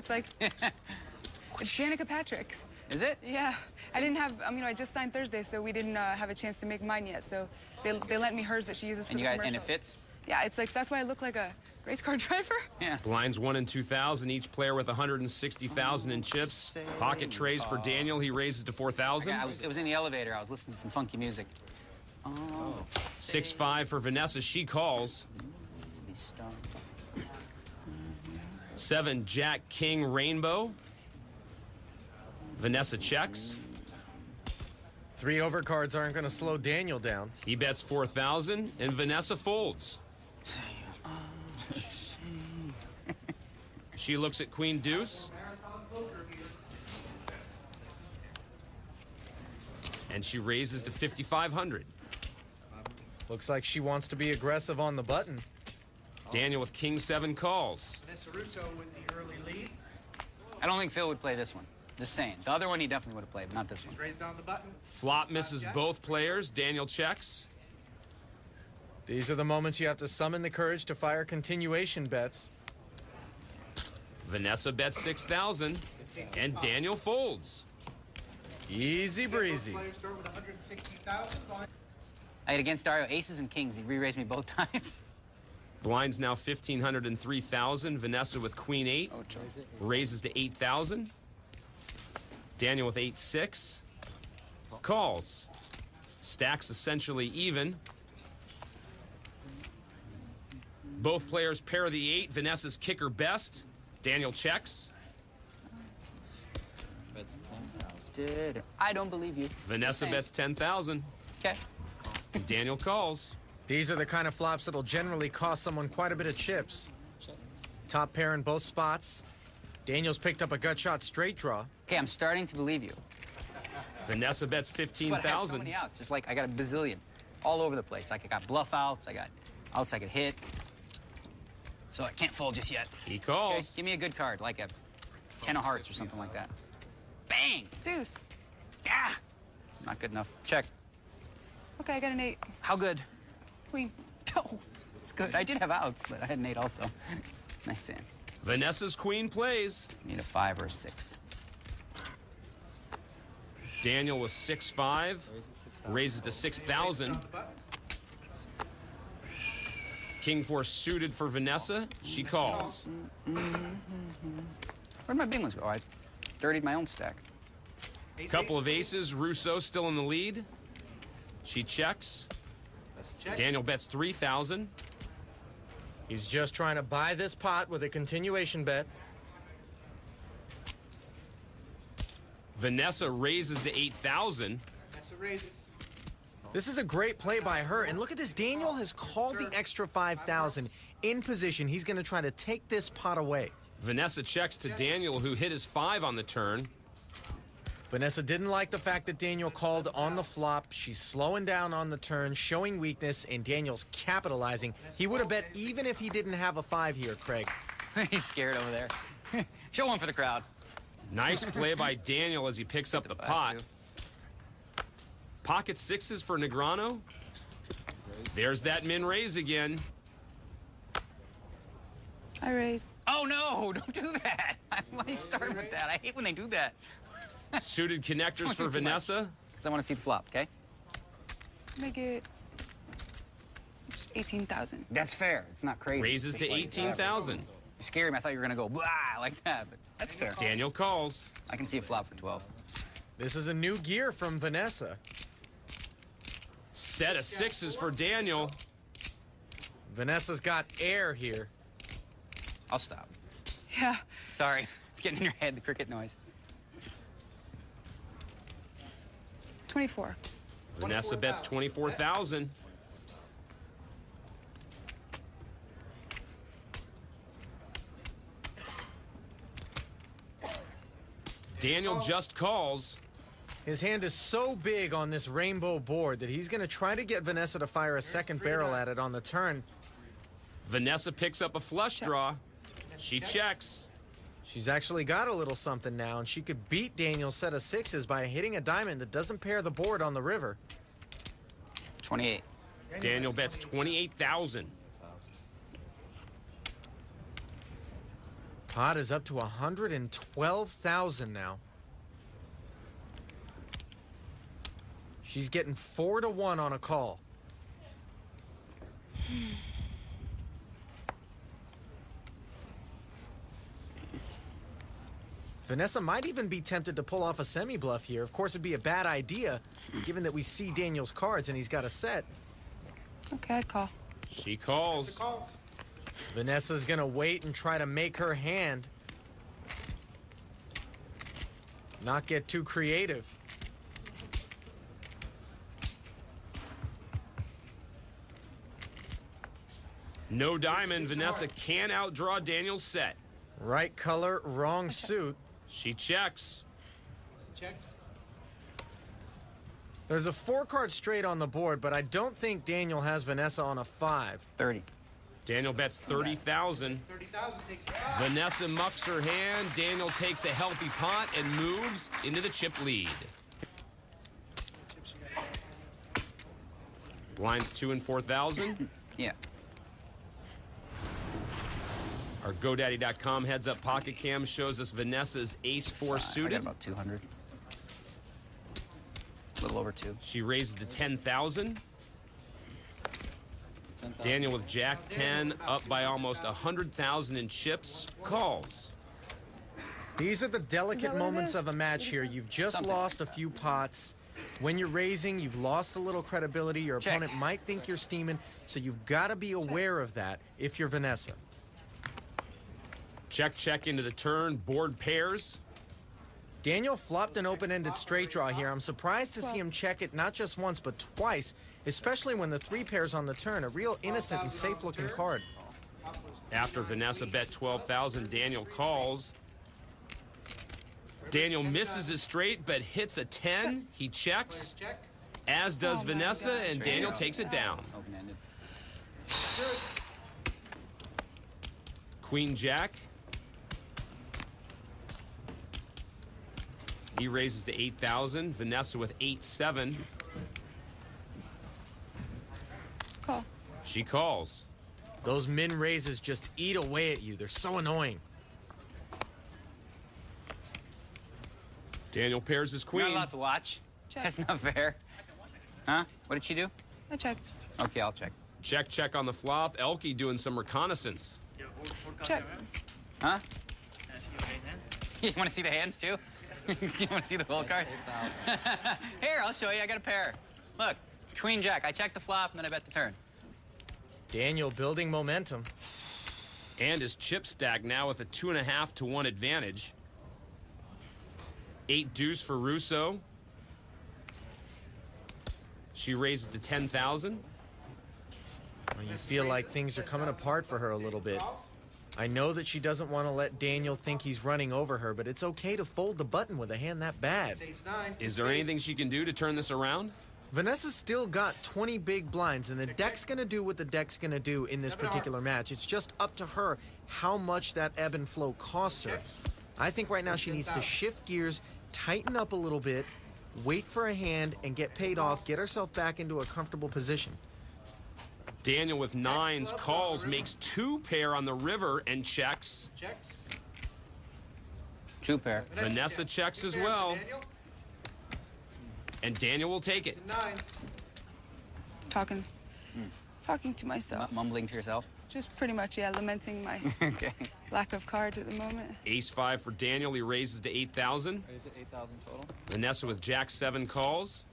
It's like, it's Danica Patrick's. Is it? Yeah. I didn't have, I just signed Thursday, so we didn't have a chance to make mine yet. So they lent me hers that she uses for the commercials. And it fits? Yeah, it's like, that's why I look like a race car driver. Yeah. Blinds 1 and 2,000, each player with 160,000 in chips. Pocket trays for Daniel, he raises to 4,000. It was in the elevator. I was listening to some funky music. 6-5 for Vanessa, she calls. 7 Jack King Rainbow. Vanessa checks. 3 overcards aren't going to slow Daniel down. He bets 4,000, and Vanessa folds. She looks at Queen Deuce. And she raises to 5,500. Looks like she wants to be aggressive on the button. Daniel with King 7 calls. Vanessa Rousso with the early lead. I don't think Phil would play this one. Just saying. The other one he definitely would have played, but not this one. She's raised on the button. Flop misses both players. Daniel checks. These are the moments you have to summon the courage to fire continuation bets. Vanessa bets 6,000, and Daniel folds. Easy breezy. Players start with 160,000. I had against Dario aces and kings. He re-raised me both times. Blinds now 1,500 and 3,000. Vanessa with Queen 8 raises to 8,000. Daniel with 8-6 calls. Stacks essentially even. Both players pair the 8. Vanessa's kicker best. Daniel checks. Bets 10,000. I don't believe you. Vanessa bets 10,000. Okay. Daniel calls. These are the kind of flops that'll generally cost someone quite a bit of chips. Top pair in both spots. Daniel's picked up a gut shot straight draw. Okay, I'm starting to believe you. Vanessa bets But I have so 15,000. many outs. It's like I got a bazillion all over the place. Like I got bluff outs, I got outs I could hit. So I can't fold just yet. He Okay, calls. give me a good card, like a 10 of hearts or something like that. Bang! Deuce. Ah! Not good enough. Check. Okay, I got an 8. How good? Queen. Oh, it's good. I did have outs, but I had an 8 also. Nice hand. Vanessa's Queen plays. Need a 5 or a 6. Daniel was 6-5, raises to 6,000. King 4 suited for Vanessa. She calls. Where'd my big ones go? I dirtied my own stack. Couple of aces. Rousso still in the lead. She checks. Daniel bets 3,000. He's just trying to buy this pot with a continuation bet. Vanessa raises to 8,000. Vanessa raises. This is a great play by her. And look at this. Daniel has called the extra 5,000 in position. He's going to try to take this pot away. Vanessa checks to Daniel, who hit his 5 on the turn. Vanessa didn't like the fact that Daniel called on the flop. She's slowing down on the turn, showing weakness, and Daniel's capitalizing. He would have bet even if he didn't have a 5 here, Craig. He's scared over there. Show one for the crowd. Nice play by Daniel as he picks up the pot. Pocket 6s for Negreanu. There's that min raise again. I raised. Oh, no, don't do that. Why do you start with that? I hate when they do that. Suited connectors for Vanessa. Because I want to see the flop, okay? Make it 18,000. That's fair. It's not crazy. Raises to 18,000. You scared me. I thought you were going to go blah like that, but that's fair. Daniel calls. I can see a flop for 12. This is a new gear from Vanessa. Set of 6s for Daniel. Vanessa's got air here. I'll stop. Yeah. Sorry. It's getting in your head, the cricket noise. 24. Vanessa bets 24,000. Daniel just calls. His hand is so big on this rainbow board that he's going to try to get Vanessa to fire a second barrel at it on the turn. Vanessa picks up a flush draw. She checks. She's actually got a little something now, and she could beat Daniel's set of 6s by hitting a diamond that doesn't pair the board on the river. 28. Daniel bets 28,000. Pot is up to 112,000 now. She's getting 4-1 on a call. Vanessa might even be tempted to pull off a semi-bluff here. Of course, it'd be a bad idea, given that we see Daniel's cards and he's got a set. Okay, I'd call. She calls. Calls. Vanessa's gonna wait and try to make her hand. Not get too creative. No diamond. Vanessa can outdraw Daniel's set. Right color, wrong suit. She checks. Checks. There's a 4-card straight on the board, but I don't think Daniel has Vanessa on a 5. 30. Daniel bets 30,000. 30,000 takes the pot. Vanessa mucks her hand. Daniel takes a healthy pot and moves into the chip lead. Blinds 2 and 4,000. Yeah. Our GoDaddy.com heads-up pocket cam shows us Vanessa's ace-4 I got suited. about 200. A little over 2. She raises to 10,000. Daniel with Jack 10, up by almost 100,000 in chips, calls. These are the delicate what it moments is? of a match here. You've just Something. lost a few pots. When you're raising, you've lost a little credibility. Your Check. opponent might think you're steaming, so you've got to be aware of that if you're Vanessa. Check, check into the turn, board pairs. Daniel flopped an open-ended straight draw here. I'm surprised to see him check it not just once, but twice, especially when the 3 pair's on the turn. A real innocent and safe-looking card. After Vanessa bet 12,000, Daniel calls. Daniel misses his straight, but hits a 10. He checks, Check. as does Oh my Vanessa, gosh. and Daniel takes it down. Open-ended. Queen Jack. He raises to 8,000. Vanessa with 8-7. Call. She calls. Those min raises just eat away at you. They're so annoying. Daniel pairs his You're queen. not allowed to watch. Check. That's not fair. Huh? What did she do? I checked. Okay, I'll check. Check, check on the flop. Elke doing some reconnaissance. Check. Huh? You want to see the hands too? Do you want to see the full cards? Here, I'll show you. I got a pair. Look, Queen Jack. I checked the flop and then I bet the turn. Daniel building momentum. And his chip stack now with a 2.5 to 1 advantage. 8 deuce for Rousso. She raises to 10,000. Well, you feel like things are coming apart for her a little bit. I know that she doesn't want to let Daniel think he's running over her, but it's okay to fold the button with a hand that bad. Ace 9. Is there anything she can do to turn this around? Vanessa's still got 20 big blinds, and the deck's going to do what the deck's going to do in this particular match. It's just up to her how much that ebb and flow costs her. I think right now she needs to shift gears, tighten up a little bit, wait for a hand, and get paid off, get herself back into a comfortable position. Daniel with 9s calls, makes 2 pair on the river and checks. Checks. 2 pair. Vanessa checks as well, Daniel. and Daniel will take it. It's a 9. Talking. Talking to myself. Mumbling to yourself. Just pretty much, yeah, lamenting my Okay. lack of cards at the moment. Ace-5 for Daniel. He raises to 8,000. Is it 8,000 total? Vanessa with Jack-7 calls.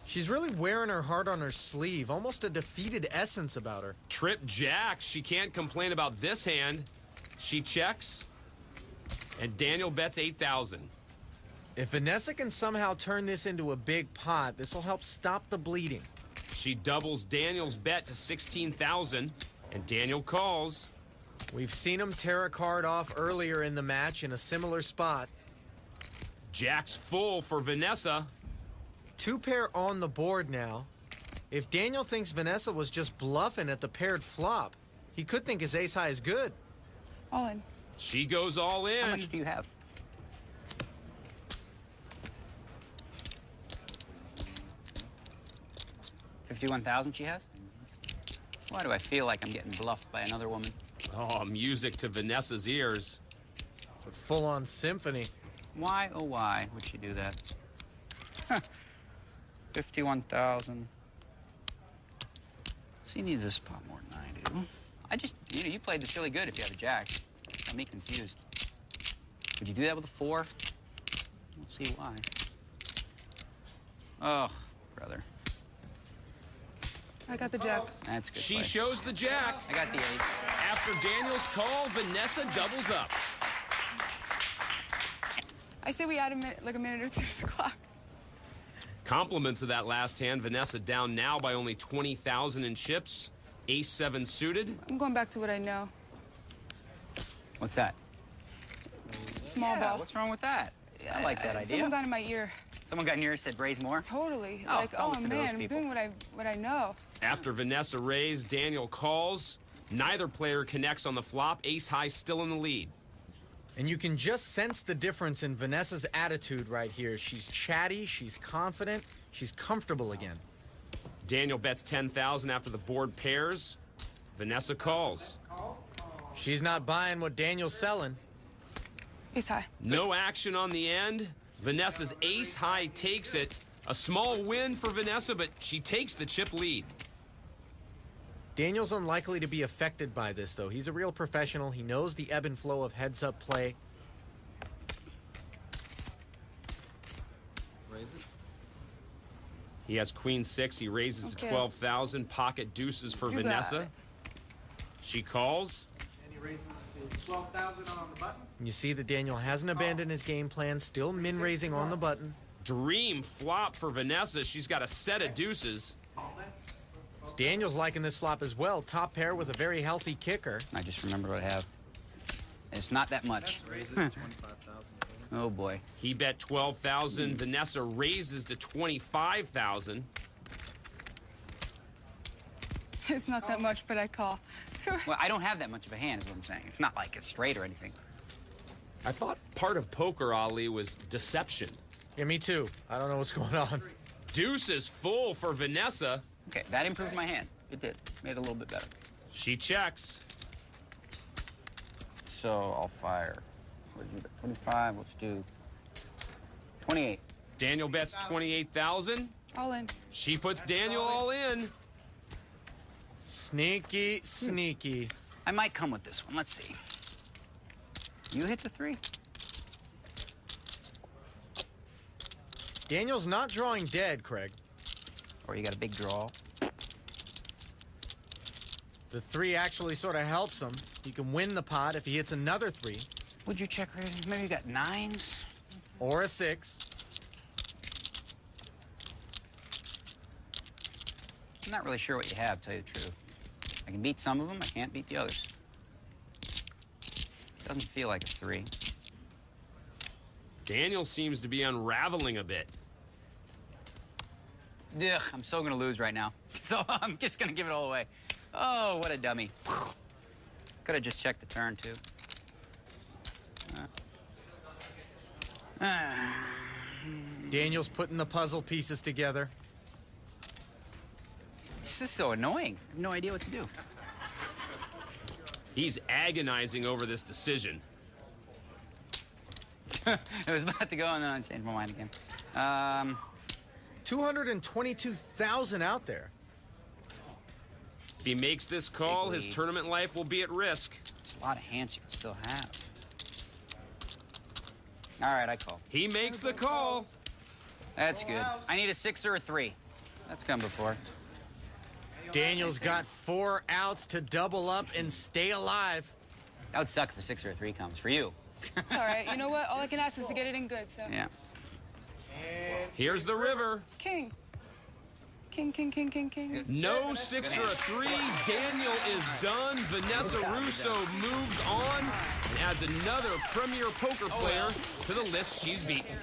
She's really wearing her heart on her sleeve, almost a defeated essence about her. Trip jacks. She can't complain about this hand. She checks, and Daniel bets 8,000. If Vanessa can somehow turn this into a big pot, this will help stop the bleeding. She doubles Daniel's bet to 16,000, and Daniel calls. We've seen him tear a card off earlier in the match in a similar spot. Jack's full for Vanessa. 2 pair on the board now. If Daniel thinks Vanessa was just bluffing at the paired flop, he could think his ace high is good. All in. She goes all in. How much do you have? $51,000 she has? Why do I feel like I'm getting bluffed by another woman? Oh, music to Vanessa's ears. A full-on symphony. Why, oh why would she do that? 51,000. She needs this spot more than I do. I just, you played this really good if you have a jack. Got me confused. Would you do that with a 4? We'll see why. Oh, brother. I got the jack. That's good. She play. shows the jack. I got the ace. After Daniel's call, Vanessa doubles up. I say we add a minute, like a minute or two to the clock. Compliments of that last hand. Vanessa down now by only 20,000 in chips. Ace-7 suited. I'm going back to what I know. What's that? Small ball. What's wrong with that? I like that idea. Someone got in my ear. Someone got in your ear and said raise more? Totally. Oh, like, don't oh listen to those man, I'm people. doing what I know. After Vanessa raised, Daniel calls. Neither player connects on the flop. Ace-high still in the lead. And you can just sense the difference in Vanessa's attitude right here. She's chatty, she's confident, she's comfortable again. Daniel bets 10,000 after the board pairs. Vanessa calls. She's not buying what Daniel's selling. Ace high. No action on the end. Vanessa's ace-high takes it. A small win for Vanessa, but she takes the chip lead. Daniel's unlikely to be affected by this, though. He's a real professional. He knows the ebb and flow of heads-up play. Raise it. He has queen-6. He raises to Okay. 12,000. Pocket deuces for You got Vanessa. it. She calls. And he raises to 12,000 on the button. You see that Daniel hasn't abandoned his game plan, still min-raising on the button. Dream flop for Vanessa. She's got a set of deuces. Daniel's liking this flop as well. Top pair with a very healthy kicker. I just remembered what I have. It's not that much. Raise it to 25,000. Oh boy. He bet 12,000. Vanessa raises to 25,000. It's not that much, but I call. Well, I don't have that much of a hand, is what I'm saying. It's not like it's straight or anything. I thought part of poker, Ali, was deception. Yeah, me too. I don't know what's going on. Deuces full for Vanessa. Okay, that improved my hand. It did. Made it a little bit better. She checks. So I'll fire. What did you bet? 25. Let's do 28. Daniel bets 28,000. All in. She puts Daniel all in. Sneaky, sneaky. I might come with this one. Let's see. You hit the 3. Daniel's not drawing dead, Craig. Or you got a big draw. The 3 actually sort of helps him. He can win the pot if he hits another 3 Would you check rating? Maybe you got 9s? or a 6. I'm not really sure what you have, to tell you the truth. I can beat some of them. I can't beat the others. Doesn't feel like a 3. Daniel seems to be unraveling a bit. Ugh, I'm so gonna lose right now. So I'm just gonna give it all away. Oh, what a dummy. Could have just checked the turn, too. Daniel's putting the puzzle pieces together. This is so annoying. I have no idea what to do. He's agonizing over this decision. I was about to go and then I changed my mind again. 222,000 out there. If he makes this call, Big his lead. tournament life will be at risk. A lot of hands you can still have. All right, I call. He makes the call. That's good. I need a 6 or a 3. That's come before. Daniel's got 4 outs to double up and stay alive. That would suck if a 6 or a 3 comes for you. It's all right. You know what? All I can ask is to get it in good, so. Yeah. Here's the river. King. King, king, king, king, king. No 6 or a 3. Daniel is done. Vanessa Rousso moves on and adds another premier poker player to the list she's beaten.